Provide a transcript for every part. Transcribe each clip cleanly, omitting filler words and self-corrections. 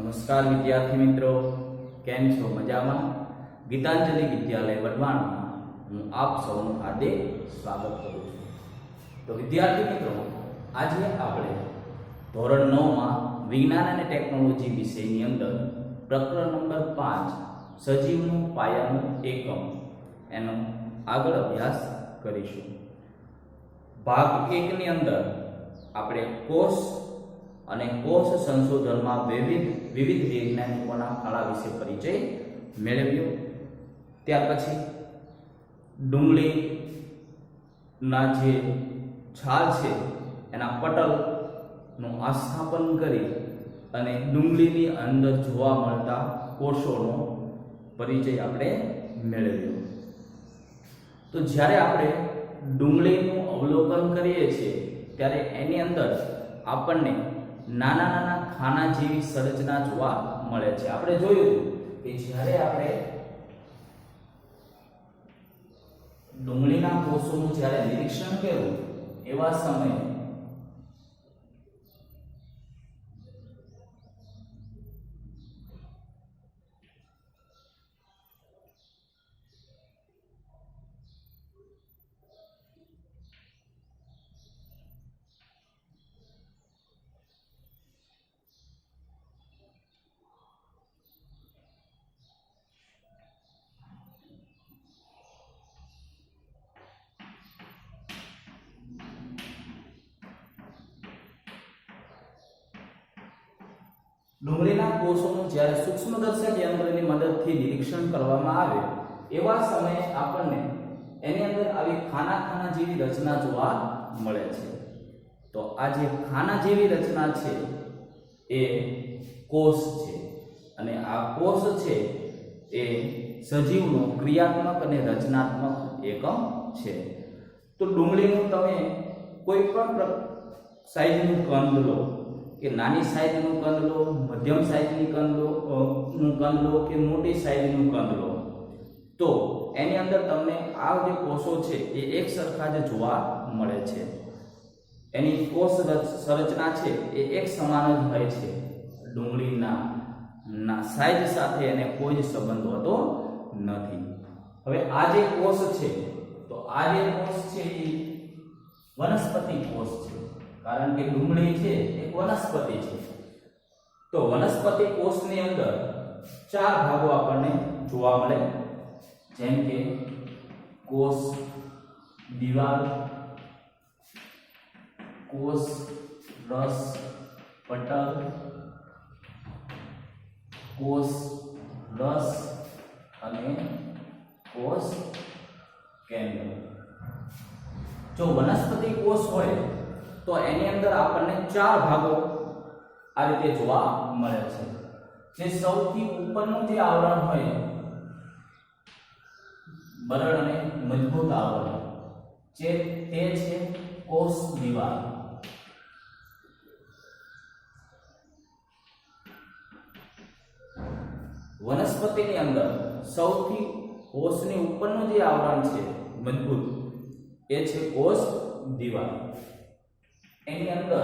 નમસ્કાર વિદ્યાર્થી મિત્રો, કેમ છો? મજામાં? ગીતાંજલિ વિદ્યાલય વઢવાણમાં હું આપ સૌનું હાર્દિક સ્વાગત કરું છું. તો વિદ્યાર્થી મિત્રો, આજે આપણે ધોરણ 9માં વિજ્ઞાન અને ટેકનોલોજી વિષયની અંદર પ્રકરણ નંબર 5 સજીવનું પાયાનું એકમ એનો આગળ અભ્યાસ કરીશું. ભાગ 1 ની અંદર આપણે કોષ અને કોષ સંશોધનમાં વિવિધ વૈજ્ઞાનિકોના ફાળા વિશે પરિચય મેળવ્યો. ત્યાર પછી ડુંગળીના જે છાલ છે એના પટલનું આસ્થાપન કરી અને ડુંગળીની અંદર જોવા મળતા કોષોનો પરિચય આપણે મેળવ્યો. તો જ્યારે આપણે ડુંગળીનું અવલોકન કરીએ છીએ ત્યારે એની અંદર આપણને નાના નાના ખાના જેવી સંરચના જોવા મળે છે. આપણે જોયું કે જ્યારે આપણે ડુંગળીના કોષોનું જ્યારે નિરીક્ષણ કર્યું એવા સમયે ડુંગળીના કોષોનું જ્યારે સૂક્ષ્મદર્શક યંત્રની મદદથી નિરીક્ષણ કરવામાં આવે એવા સમયે આપણને એની અંદર આવી ખાના ખાના જેવી રચના જોવા મળે છે. તો આ જે ખાના જેવી રચના છે એ કોષ છે અને આ કોષ છે એ સજીવનો ક્રિયાત્મક અને રચનાત્મક એકમ છે. તો ડુંગળીનું તમે કોઈ પણ સાઈઝનું કંદ લો કે નાની સાઈઝનું કંદ લો, મધ્યમ સાઈઝની કંદ લો કે મોટી સાઈઝનું કંદ લો, તો એની અંદર તમને આ જે કોષો છે એ એક સરખા જ જોવા મળે છે. એની કોષ સંરચના છે એ એક સમાન જ હોય છે. ડુંગળીના સાઈઝ સાથે એને કોઈ જ સંબંધ હોતો નથી. હવે આ જે કોષ છે તો આ જે કોષ છે એ વનસ્પતિ કોષ છે, કારણ કે ડુંગળી છે એક વનસ્પતિ છે. તો વનસ્પતિ કોષની અંદર 4 ભાગો આપણને જોવા મળે, જેમ કે કોષ દિવાલ, કોષ રસ પટલ, કોષ રસ અને કોષ કેન્દ્ર. જો વનસ્પતિ કોષ હોય તો એની અંદર આપણને 4 ભાગો આ રીતે જોવા મળે છે. જે સૌથી ઉપરનું જે આવરણ હોય બરડ અને મજબૂત આવરણ તે છે કોષ દિવાલ. વનસ્પતિની અંદર સૌથી કોષની ઉપરનું જે આવરણ છે મજબૂત એ છે કોષ દિવાલ. એની અંદર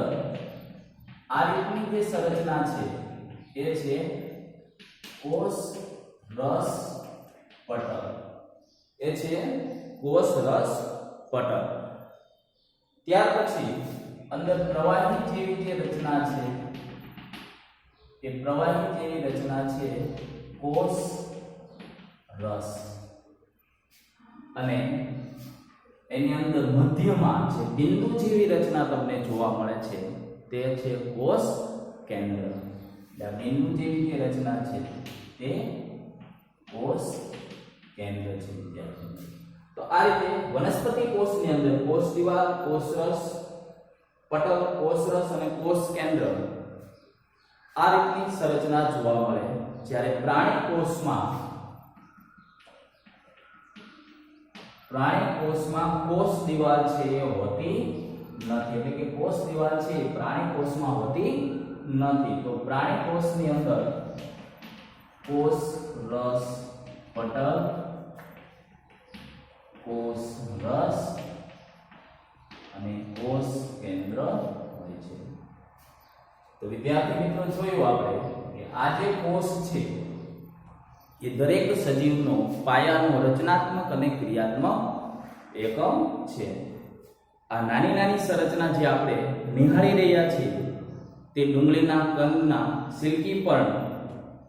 આ રીતની જે સંરચના છે એ છે કોષ રસ પટલ. એ છે કોષ રસ પટલ. ત્યાર પછી અંદર પ્રવાહી જેવી જે રચના છે એ પ્રવાહી જેવી રચના છે કોષ રસ. અને એની અંદર મધ્યમાં જે બિંદુ જેવી રચના તમને જોવા મળે છે તે છે કોષ કેન્દ્ર. બિંદુ જેવી જે રચના છે તે કોષ કેન્દ્ર છે વિદ્યાર્થીઓ. તો આ રીતે વનસ્પતિ કોષની અંદર કોષ દિવાલ, કોષ રસ પટલ, કોષ રસ અને કોષ કેન્દ્ર આ રીતની સંરચના જોવા મળે. જ્યારે પ્રાણી કોષમાં કોષ દિવાલ છે એ હોતી નથી, એટલે કે કોષ દિવાલ છે એ પ્રાણી કોષમાં હોતી નથી. તો પ્રાણી કોષની અંદર કોષ રસ પટલ, કોષ રસ અને કોષ કેન્દ્ર હોય છે. તો વિદ્યાર્થી મિત્રો જોયું આપણે કે આ જે કોષ છે એ દરેક સજીવનો પાયાનો રચનાત્મક અને ક્રિયાત્મક એકમ છે. આ નાની નાની સંરચના જે આપણે નિહાળી રહ્યા છીએ તે ડુંગળીના કંદના સિલ્કી પર્ણ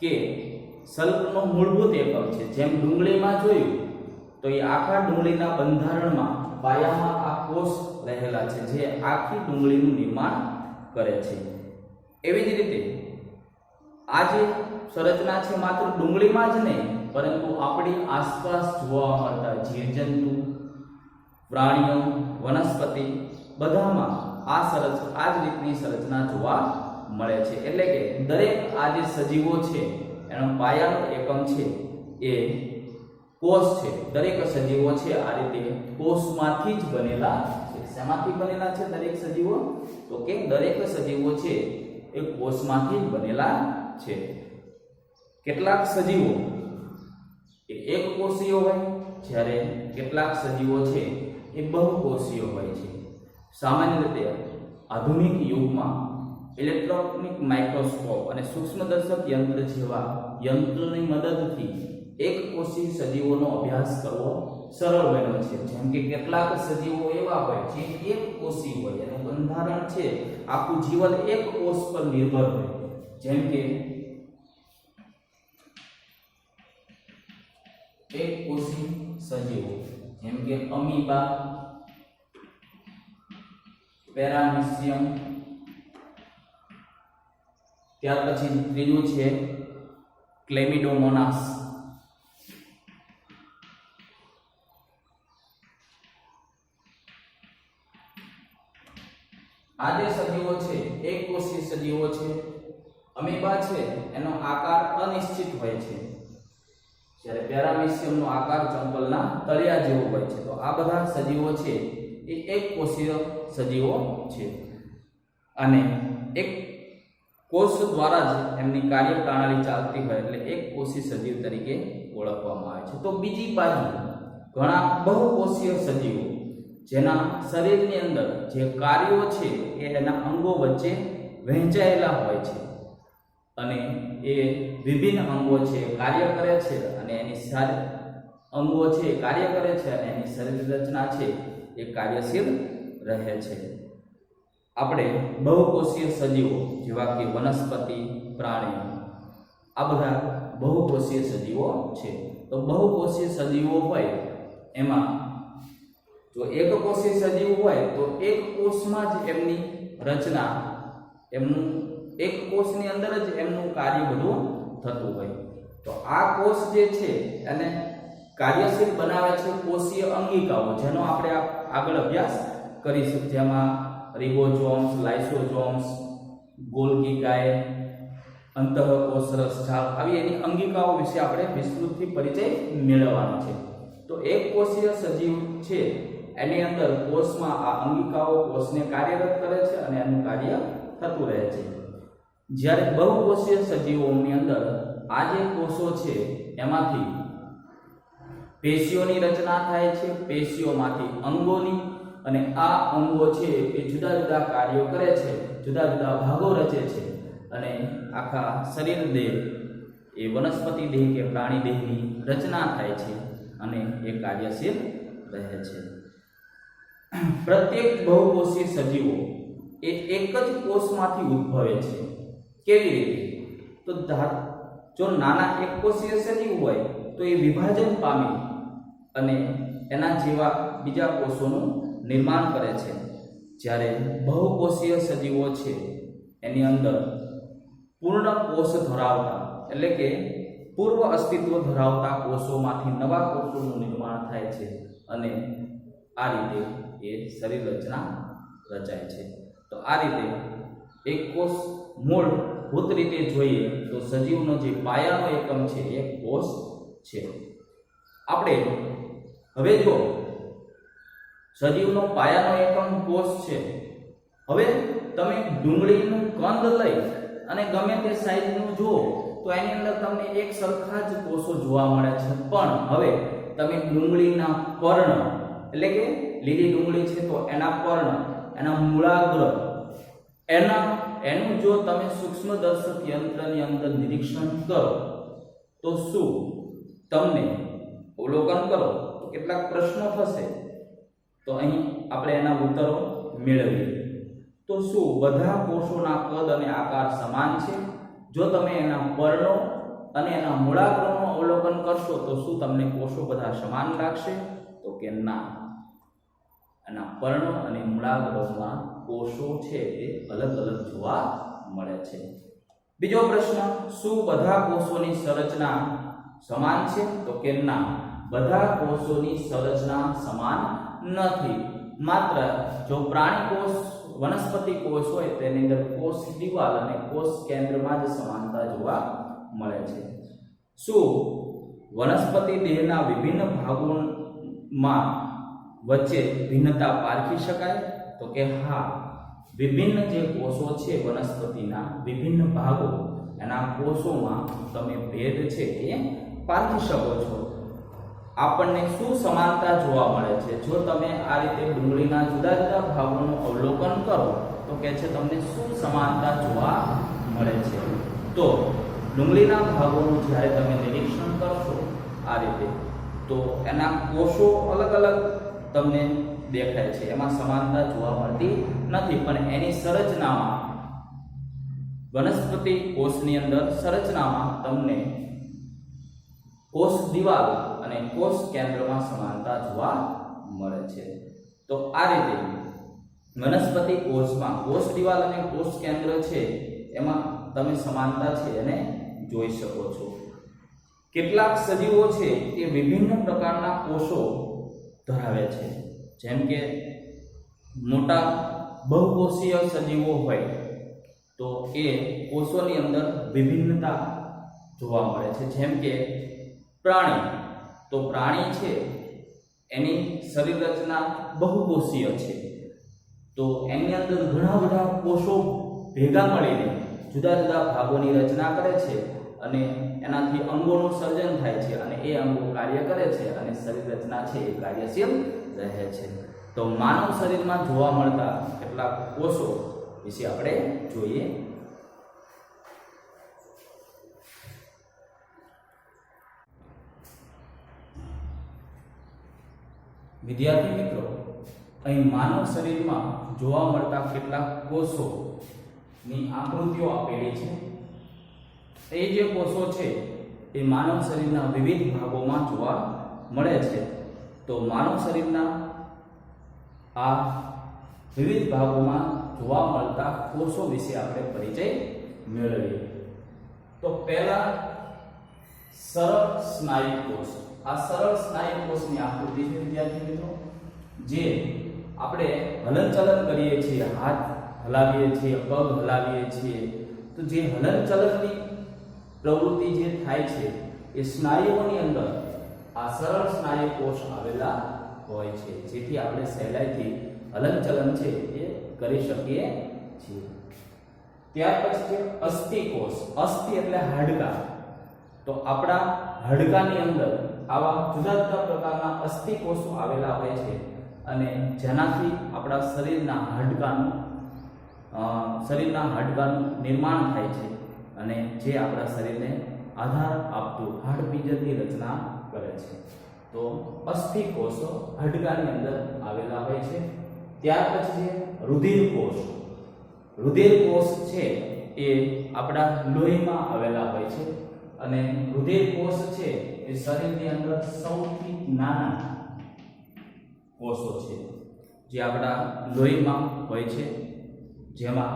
કે સલ્પનો મૂળભૂત એકમ છે. જેમ ડુંગળીમાં જોયું તો એ આખા ડુંગળીના બંધારણમાં પાયામાં આ કોષ રહેલા છે જે આખી ડુંગળીનું નિર્માણ કરે છે. એવી જ રીતે આ જે સંરચના છે માત્ર ડુંગળીમાં જ નહીં પરંતુ આપણી આસપાસ જોવા મળતા જીવજંતુ, પ્રાણીઓ, વનસ્પતિ બધામાં આ જ રીતની સંરચના જોવા મળે છે. એટલે કે દરેક આ જે સજીવો છે એનો પાયાનો એકમ છે એ કોષ છે. દરેક સજીવો છે આ રીતે કોષમાંથી જ બનેલા છે. શેમાંથી બનેલા છે દરેક સજીવો? તો કે દરેક સજીવો છે એ કોષમાંથી જ બનેલા છે. કેટલાક સજીવો એ એક કોષીય હોય જ્યારે કેટલાક સજીવો છે એ બહુકોષીય હોય છે. સામાન્ય રીતે આધુનિક યુગમાં ઇલેક્ટ્રોનિક માઇક્રોસ્કોપ અને સૂક્ષ્મદર્શક યંત્ર જેવા યંત્રોની મદદથી એક કોષી સજીવોનો અભ્યાસ કરવો સરળ બન્યો છે. જેમ કે કેટલાક સજીવો એવા હોય જે એક કોષી હોય અને બંધારણ છે આખું જીવન એક કોષ પર નિર્ભર હોય. જેમ કે એક કોષી સજીવો જેમ કે અમીબા, પેરામીશિયમ, ત્યાર પછી ત્રીજું છે ક્લેમિડોમોનાસ. આ જે સજીવો છે એક કોષીય સજીવો છે. અમીબા છે એનો આકાર અનિશ્ચિત હોય છે જ્યારે પેરામીશિયમનો આકાર ચંપલના તળિયા જેવો હોય છે. તો આ બધા સજીવો છે એ એક કોષીય સજીવો છે અને એક કોષ દ્વારા જ એમની કાર્યપ્રણાલી ચાલતી હોય એટલે એક કોષી સજીવ તરીકે ઓળખવામાં આવે છે. તો બીજી બાજુ ઘણા બહુકોષીય સજીવો જેના શરીરની અંદર જે કાર્યો છે એ એના અંગો વચ્ચે વહેંચાયેલા હોય છે અને એ વિભિન્ન અંગો છે કાર્ય કરે છે અને એની અંગો છે કાર્ય કરે છે અને એની શરીર રચના છે એ કાર્યશીલ રહે છે. આપણે બહુકોષીય સજીવો જેવા કે વનસ્પતિ, પ્રાણીઓ આ બધા બહુકોષીય સજીવો છે. તો બહુકોષીય સજીવો હોય એમાં જો એક કોષીય સજીવ હોય તો એક કોષમાં જ એમની રચના એમનું એક કોષની અંદર જ એમનું કાર્ય બધું થતું હોય. તો આ કોષ જે છે એને કાર્યશીલ બનાવે છે કોષીય અંગિકાઓ જેનો આપણે આગળ અભ્યાસ કરીશું. જેમાં રિબોઝોમ્સ, લાઇસોઝોમ્સ, ગોલ્ગી કાય, અંતઃકોષરસ જાળ આવી એની અંગિકાઓ વિશે આપણે વિસ્તૃતથી પરિચય મેળવવાનો છે. તો એક કોષીય સજીવ છે એની અંદર કોષમાં આ અંગિકાઓ કોષને કાર્યરત કરે છે અને એનું કાર્ય થતું રહે છે. જ્યારે બહુકોષીય સજીવોની અંદર આ જે કોષો છે એમાંથી પેશીઓની રચના થાય છે. પેશીઓમાંથી અંગોની અને આ અંગો છે એ જુદા જુદા કાર્યો કરે છે, જુદા જુદા ભાગો રચે છે અને આખા શરીર દેહ એ વનસ્પતિ દેહ કે પ્રાણી દેહની રચના થાય છે અને એ કાર્યશીલ રહે છે. પ્રત્યેક બહુકોષીય સજીવો એ એક જ કોષમાંથી ઉદ્ભવે છે. કેવી રીતે? તો જો નાના એક કોષીય સજીવ હોય તો એ વિભાજન પામી અને એના જેવા બીજા કોષોનું નિર્માણ કરે છે. જ્યારે બહુકોષીય સજીવો છે એની અંદર પૂર્ણ કોષ ધરાવતા એટલે કે પૂર્વ અસ્તિત્વ ધરાવતા કોષોમાંથી નવા કોષોનું નિર્માણ થાય છે અને આ રીતે એ શરીર રચના રચાય છે. તો આ રીતે એક કોષ મૂળભૂત રીતે જોઈએ તો સજીવનો જે પાયાનો એકમ છે એ કોષ છે. આપણે હવે જો સજીવનો પાયાનો એકમ કોષ છે, હવે તમે ડુંગળીનું કંદ લઈ અને ગમે તે સાઈઝનું જુઓ તો એની અંદર તમને એક સરખા જ કોષો જોવા મળે છે. પણ હવે તમે ડુંગળીના પર્ણ એટલે કે લીલી ડુંગળી છે તો એના પર્ણ, એના મૂળાગ્ર, એનું જો તમે સૂક્ષ્મદર્શક યંત્રની અંદર નિરીક્ષણ કરો તો શું તમને અવલોકન કરો તો કેટલાક પ્રશ્નો થશે, તો અહીં આપણે એના ઉત્તરો મેળવીએ. તો શું બધા કોષોના કદ અને આકાર સમાન છે? જો તમે એના પર્ણો અને એના મૂળાગ્રહનું અવલોકન કરશો તો શું તમને કોષો બધા સમાન લાગશે? તો કે ના, એના પર્ણો અને મૂળાગ્રહમાં કોષો છે એ અલગ અલગ જોવા મળે છે. બીજો પ્રશ્ન, શું બધા કોષોની સંરચના સમાન છે? તો કે ના, બધા કોષોની સંરચના સમાન નથી. માત્ર જો પ્રાણી કોષ, વનસ્પતિ કોષ હોય તેની અંદર કોષ દિવાલ અને કોષ કેન્દ્રમાં જ સમાનતા જોવા મળે છે. શું વનસ્પતિ દેહના વિભિન્ન ભાગોમાં વચ્ચે ભિન્નતા પારખી શકાય? તો કે હા, વિભિન્ન જે કોષો છે વનસ્પતિના વિભિન્ન ભાગો, એના કોષોમાં તમે ભેદ છે એ પારખી શકો છો. આપણને શું સમાનતા જોવા મળે છે? જો તમે આ રીતે ડુંગળીના જુદા જુદા ભાગોનું અવલોકન કરો તો કહે છે તમને શું સમાનતા જોવા મળે છે? તો ડુંગળીના ભાગોનું જ્યારે તમે નિરીક્ષણ કરશો આ રીતે, તો એના કોષો અલગ અલગ તમને દેખાય છે, એમાં સમાનતા જોવા મળતી નથી. પણ એની સંરચનામાં, વનસ્પતિ કોષની અંદર સંરચનામાં તમને કોષ દિવાલ અને કોષ કેન્દ્રમાં સમાનતા જોવા મળે છે. તો આ રીતે વનસ્પતિ કોષમાં કોષ દિવાલ અને કોષ કેન્દ્ર છે એમાં તમે સમાનતા છે એને જોઈ શકો છો. કેટલાક સજીવો છે એ વિભિન્ન પ્રકારના કોષો ધરાવે છે. જેમ કે મોટા બહુકોષીય સજીવો હોય તો એ કોષોની અંદર વિભિન્નતા જોવા મળે છે. જેમ કે પ્રાણી, તો પ્રાણી છે એની શરીર રચના બહુકોષીય છે, તો એની અંદર ઘણા બધા કોષો ભેગા મળીને જુદા જુદા ભાગોની રચના કરે છે અને એનાથી અંગોનું સર્જન થાય છે અને એ અંગો કાર્ય કરે છે અને શરીર રચના છે એ કાર્યશીલ રહે છે. તો માનવ શરીરમાં જોવા મળતા કેટલાક કોષો વિશે આપણે જોઈએ. વિદ્યાર્થી મિત્રો, અહીં માનવ શરીરમાં જોવા મળતા કેટલાક કોષોની આકૃતિઓ આપેલી છે. એ જે કોષો છે એ માનવ શરીરના વિવિધ ભાગોમાં જોવા મળે છે. તો માનવ શરીરના આ વિવિધ ભાગોમાં જોવા મળતા કોષો વિશે આપણે પરિચય મેળવીએ. તો પહેલા સરળ સ્નાયુ કોષ. આ સરળ સ્નાયુ કોષની આકૃતિ છે વિદ્યાર્થી મિત્રો, જે આપણે હલનચલન કરીએ છીએ, હાથ હલાવીએ છીએ, પગ હલાવીએ છીએ, તો જે હલનચલનની પ્રવૃત્તિ જે થાય છે એ સ્નાયુઓની અંદર આ સરળ સ્નાયુ કોષ આવેલા હોય છે, જેથી આપણે સહેલાઈથી હલનચલન છે એ કરી શકીએ છીએ. ત્યાર પછી છે અસ્થિ કોષ. અસ્થિ એટલે હાડકાં. તો આપણા હાડકાની અંદર આવા જુદા જુદા પ્રકારના અસ્થિ કોષો આવેલા હોય છે અને જેનાથી આપણા શરીરના હાડકાનું નિર્માણ થાય છે અને જે આપણા શરીરને આધાર આપતું હાડપિંજરની રચના કરે છે. તો અસ્થિ કોષો હાડકાની અંદર આવેલા હોય છે. ત્યાર પછી છે રુધિર કોષ. રુધિર કોષ છે એ આપણા લોહીમાં આવેલા હોય છે અને રુધિર કોષ છે એ શરીરની અંદર સૌથી નાના કોષો છે જે આપણા લોહીમાં હોય છે, જેમાં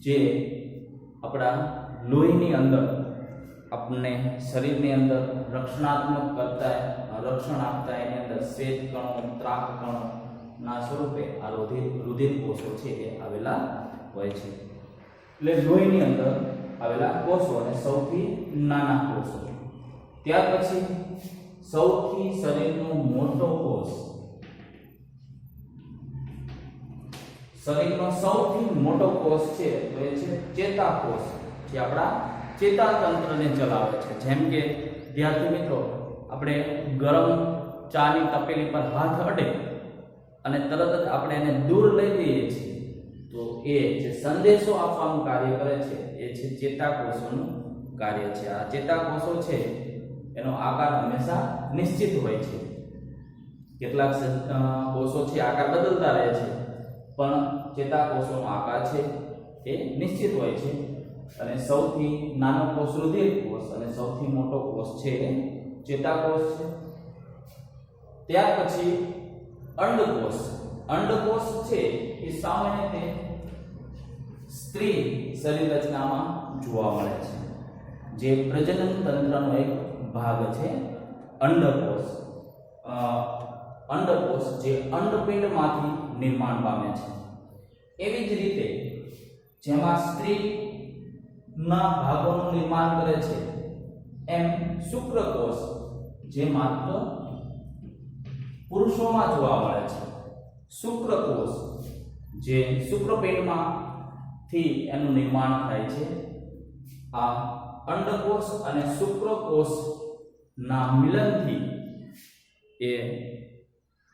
જે આપણા લોહીની અંદર આપણને શરીરની અંદર રક્ષણ આપતા એની અંદર શ્વેત કણો, ત્રાક કણો ના સ્વરૂપે આ રુધિર કોષો છે એ આવેલા હોય છે. એટલે લોહીની અંદર આવેલા કોષો અને સૌથી નાના કોષો. ત્યાર પછી સૌથી શરીરનો મોટો કોષ. શરીરનો સૌથી મોટો કોષ છે તો એ છે ચેતાકોષ, જે આપણા ચેતાતંત્રને ચલાવે છે. જેમ કે વિદ્યાર્થી મિત્રો, આપણે ગરમ ચાની તપેલી પર હાથ અડે અને તરત જ આપણે એને દૂર લઈ લઈએ છીએ, તો એ જે સંદેશો આપવાનું કાર્ય કરે છે એ છે ચેતાકોષોનું કાર્ય છે. આ ચેતાકોષો છે એનો આકાર હંમેશા નિશ્ચિત હોય છે. કેટલાક કોષો છે આકાર બદલતા રહે છે, પણ ચેતાકોષોનો આકાર છે એ નિશ્ચિત હોય છે. અને સૌથી નાનો કોષ રુધિર કોષ અને સૌથી મોટો કોષ છે એ ચેતાકોષ છે. ત્યાર પછી અંડકોષ. અંડકોષ છે એ સામાન્ય રીતે સ્ત્રી શરીર રચનામાં જોવા મળે છે, જે પ્રજનન તંત્રનો એક ભાગ છે. અંડકોષ અંડકોષ જે અંડપિંડમાંથી નિર્માણ પામે છે. એવી જ રીતે જેમાં સ્ત્રીના ભાગોનું નિર્માણ કરે છે, એમ શુક્રકોષ જે માત્ર પુરુષોમાં જોવા મળે છે. શુક્રકોષ જે શુક્રપિંડમાંથી એનું નિર્માણ થાય છે. આ અંડકોષ અને શુક્રકોષના મિલનથી એ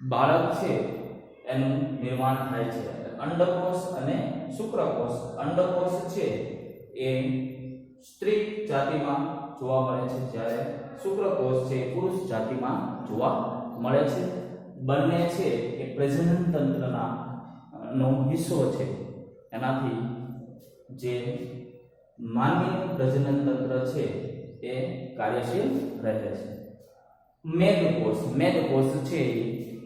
બાળક છે એનું નિર્માણ થાય છે. અંડકોષ અને શુક્રકોષ. અંડકોષ છે એ સ્ત્રી જાતિમાં જોવા મળે છે, જ્યારે શુક્રકોષ છે એ પુરુષ જાતિમાં જોવા મળે છે. બંને છે એ પ્રજનન તંત્રના નો હિસ્સો છે. એનાથી જે માનવીનું પ્રજનન તંત્ર છે એ કાર્યશીલ રહે છે. મેદકોષ. મેદકોષ છે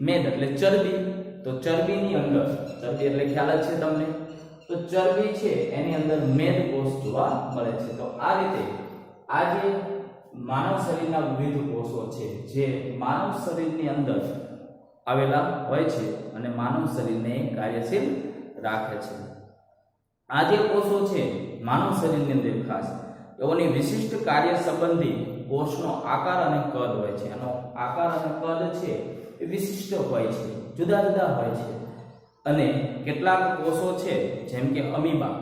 મેદ એટલે ચરબી. તો ચરબીની અંદર, ચરબી એટલે ખ્યાલ જ છે તમને, તો ચરબી છે એની અંદર મેદકોષ જોવા મળે છે. તો આ રીતે આ જે માનવ શરીરના વિવિધ કોષો છે જે માનવ શરીરની અંદર આવેલા હોય છે અને માનવ શરીરને કાર્યશીલ રાખે છે. આ જે કોષો છે માનવ શરીરની અંદર ખાસ એઓની વિશિષ્ટ કાર્ય સંબંધી કોષનો આકાર અને કદ હોય છે. એનો આકાર અને કદ છે એ વિશિષ્ટ હોય છે, જુદા જુદા હોય છે. અને કેટલાક કોષો છે જેમ કે અમીબા.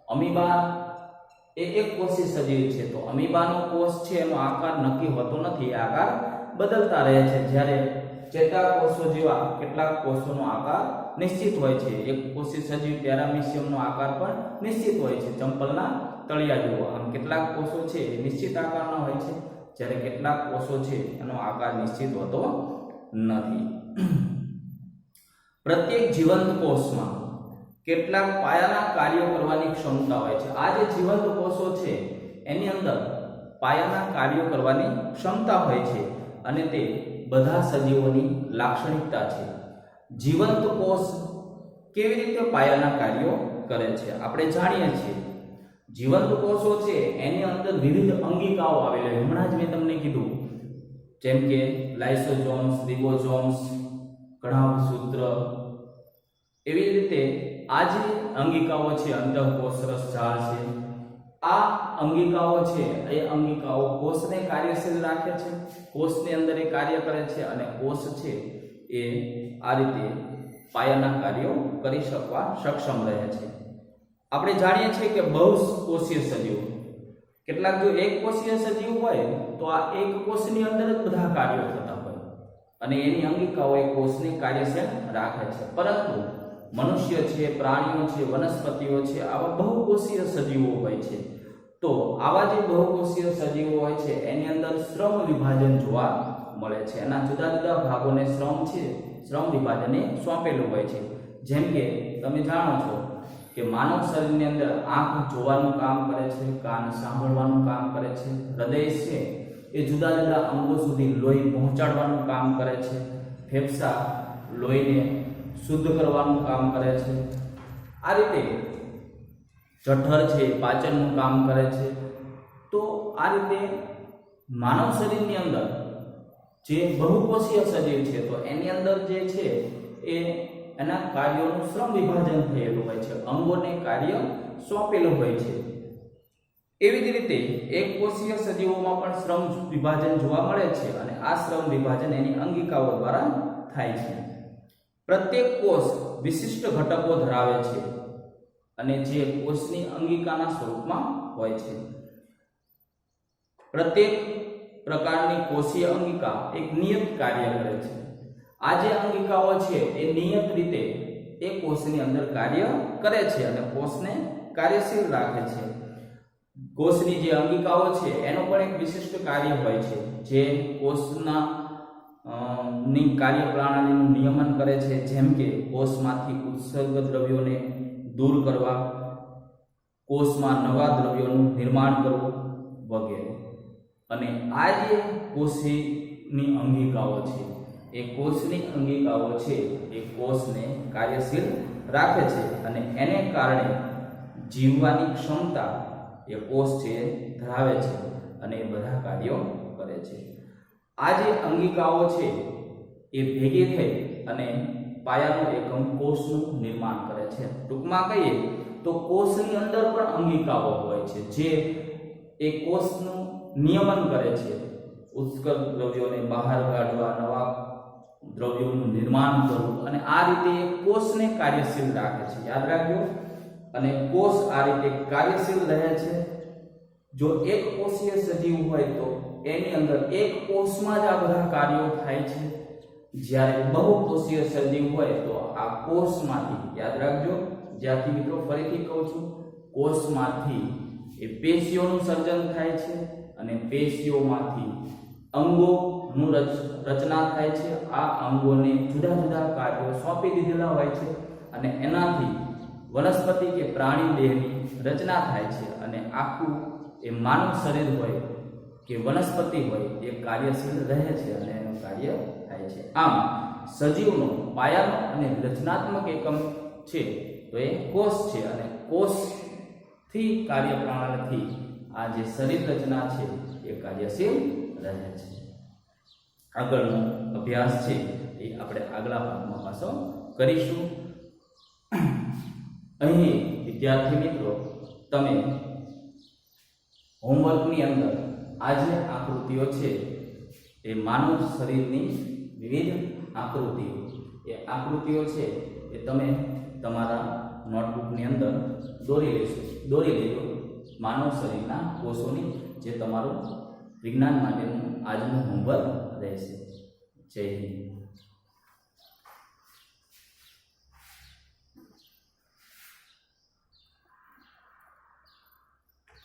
અમીબા એ એક કોષી સજીવ છે. તો અમીબાનો કોષ છે એનો આકાર નક્કી હોતો નથી, આકાર બદલતા રહે છે. જ્યારે ચેતાકોષો જેવા કેટલાક કોષોનો આકાર નિશ્ચિત હોય છે. એક કોષી સજીવ પેરામીશિયમનો આકાર પણ નિશ્ચિત હોય છે, ચંપલના તળિયા જેવો. આમ કેટલાક કોષો છે એ નિશ્ચિત આકારના હોય છે, જ્યારે કેટલાક કોષો છે એનો આકાર નિશ્ચિત હોતો નથી. પ્રત્યેક જીવંત કોષમાં કેટલાક પાયાના કાર્યો કરવાની ક્ષમતા હોય છે. આ જે જીવંત કોષો છે એની અંદર પાયાના કાર્યો કરવાની ક્ષમતા હોય છે અને તે બધા સજીવોની લાક્ષણિકતા છે. જીવંત કોષ કેવી રીતે પાયાના કાર્યો કરે છે આપણે જાણીએ છીએ. જીવંત કોષો છે એની અંદર વિવિધ અંગિકાઓ આવેલી હોય. હમણાં જ મેં તમને કીધું, જેમ કે લાઇસોસોમ્સ, રિબોસોમ્સ, કણાભસૂત્ર. એવી રીતે આ જે અંગિકાઓ છે, અંતઃકોષ રસજાળ છે, આ અંગિકાઓ છે એ અંગિકાઓ કોષને કાર્યશીલ રાખે છે, કોષની અંદર એ કાર્ય કરે છે અને કોષ છે એ આ રીતે પાયાના કાર્યો કરી શકવા સક્ષમ રહે છે. આપણે જાણીએ છીએ કે બહુકોષીય સજીવ, કેટલાક જો એક કોષીય સજીવ હોય તો આ એક કોષની અંદર જ બધા કાર્યો થતા હોય અને એની અંગિકાઓ એ કોષની કાર્યશીલ રાખે છે. પરંતુ મનુષ્ય છે, પ્રાણીઓ છે, વનસ્પતિઓ છે, આવા બહુકોષીય સજીવો હોય છે. તો આવા જે બહુકોષીય સજીવો હોય છે એની અંદર શ્રમ વિભાજન જોવા મળે છે. એના જુદા જુદા ભાગોને શ્રમ વિભાજને સોંપેલું હોય છે. જેમ કે તમે જાણો છો કે માનવ શરીરની અંદર આંખ જોવાનું કામ કરે છે, કાન સાંભળવાનું કામ કરે છે, હૃદય છે એ જુદા જુદા અંગો સુધી લોહી પહોંચાડવાનું કામ કરે છે, ફેફસા લોહીને શુદ્ધ કરવાનું કામ કરે છે. આ રીતે જઠર છે પાચનનું કામ કરે છે. તો આ રીતે માનવ શરીરની અંદર જે બહુકોષીય શરીર છે તો એની અંદર જે છે એ એના કાર્યોનું શ્રમ વિભાજન થયેલું હોય છે, અંગોને કાર્ય સોંપેલું હોય છે. એવી જ રીતે એક કોષીય સજીવોમાં પણ શ્રમ વિભાજન જોવા મળે છે અને આ શ્રમ વિભાજન એની અંગિકાઓ દ્વારા થાય છે. પ્રત્યેક કોષ વિશિષ્ટ ઘટકો ધરાવે છે અને જે કોષની અંગિકાના સ્વરૂપમાં હોય છે. પ્રત્યેક પ્રકારની કોષીય અંગિકા એક નિયત કાર્ય કરે છે. આ જે અંગિકાઓ છે એ નિયત રીતે એ કોષની અંદર કાર્ય કરે છે અને કોષને કાર્યશીલ રાખે છે. કોષની જે અંગિકાઓ છે એનો પણ એક વિશિષ્ટ કાર્ય હોય છે જે કોષના ની કાર્યપ્રણાલીનું નિયમન કરે છે, જેમ કે કોષમાંથી ઉત્સર્ગ દ્રવ્યોને દૂર કરવા, કોષમાં નવા દ્રવ્યોનું નિર્માણ કરવું વગેરે. અને આ જે કોષની અંગિકાઓ છે એ કોષની અંગિકાઓ છે એ કોષને કાર્યશીલ રાખે છે અને એને કારણે જીવવાની ક્ષમતા એ કોષ છે ધરાવે છે અને એ બધા કાર્યો કરે છે. આ જે અંગિકાઓ છે એ ભેગી થઈ અને પાયાનો એકમ કોષનું નિર્માણ કરે છે. ટૂંકમાં કહીએ તો કોષની અંદર પણ અંગિકાઓ હોય છે જે એ કોષનું નિયમન કરે છે, ઉત્સર્ગ દ્રવ્યોને બહાર કાઢવા, નવા દ્રવ્યોનું નિર્માણ કરવું અને આ રીતે કોષને કાર્યશીલ રાખે છે. યાદ રાખજો. અને કોષ આ રીતે કાર્યશીલ રહે છે. જો એક કોષીય સજીવ હોય તો એની અંદર એક કોષમાં જ આ બધા કાર્યો થાય છે. જ્યારે બહુકોષીય સજીવ હોય તો આ કોષમાંથી, યાદ રાખજો, જ્યાંથી મિત્રો ફરીથી કહું છું, કોષમાંથી એ પેશીઓનું સર્જન થાય છે અને પેશીઓમાંથી અંગોનું રચના થાય છે. આ અંગોને જુદા જુદા કાર્યો સોંપી દીધેલા હોય છે અને એનાથી વનસ્પતિ કે પ્રાણી દેહની રચના થાય છે અને આખું એ માનવ શરીર હોય કે વનસ્પતિ હોય એ કાર્યશીલ રહે છે અને એનું કાર્ય થાય છે. આમ સજીવનો પાયાનો અને રચનાત્મક એકમ છે તો એ કોષ છે અને કોષથી કાર્યપ્રણાલીથી આ જે શરીર રચના છે એ કાર્યશીલ રહે છે. આગળનો અભ્યાસ છે એ આપણે આગલા ભાગમાં પાછો કરીશું. અહીં વિદ્યાર્થી મિત્રો તમે હોમવર્કની અંદર આ જે આકૃતિઓ છે એ માનવ શરીરની વિવિધ આકૃતિઓ, એ આકૃતિઓ છે એ તમે તમારા નોટબુકની અંદર દોરી લેજો માનવ શરીરના કોષોની, જે તમારું વિજ્ઞાન માટેનું આજનું હોમવર્ક રહેશે. જય હિન્દ.